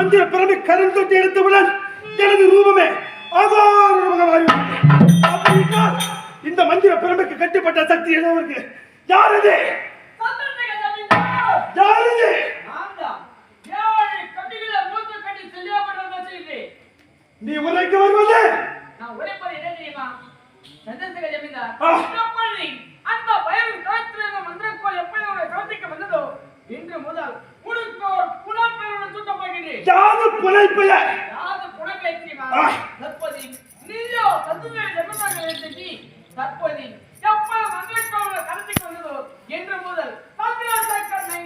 மந்திர பிறகு கரம் தொட்டு எடுத்தவுடன் எனது ரூபமே இந்த மந்திர பிரம்புக்கு கட்டுப்பட்ட சக்தி ஏதோ இருக்கு. யார் அது? யார் அது? நீ உரைக்கு வருவது? நான் உரைப்பது என்ன தெரியுமா? சந்திரசேகர ஜமீன்தார் அந்த பயம் காத்திருந்த மந்திரக்கோள் எப்படி அவரை கவனிக்க வந்ததோ இன்று முதல் உனக்கு ஒரு புனப்பெயருடன் சுட்ட போகிறேன். யாது புனைப்பெயர்? யாது புனப்பெயர் தெரியுமா? தற்போது நீயோ சந்திரசேகர ஜமீன்தார் தெரிவி தற்போது எப்படி மந்திரக்கோளை கவனிக்க வந்ததோ இன்று முதல் சந்திரசேகரனை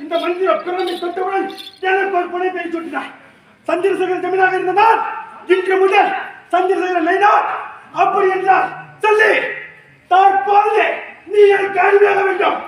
இந்த மந்திர பிறமை தொட்டவுடன் எனக்கு ஒரு புனைப்பெயர் சுட்டினார். சந்திரசேகர ஜமீனாக இருந்த நான் இன்று முதல் சந்திரசேகர நைனார். அப்படி என்றால் சொல்லி தற்போது நீ எனக்கு அடிமையாக வேண்டும்.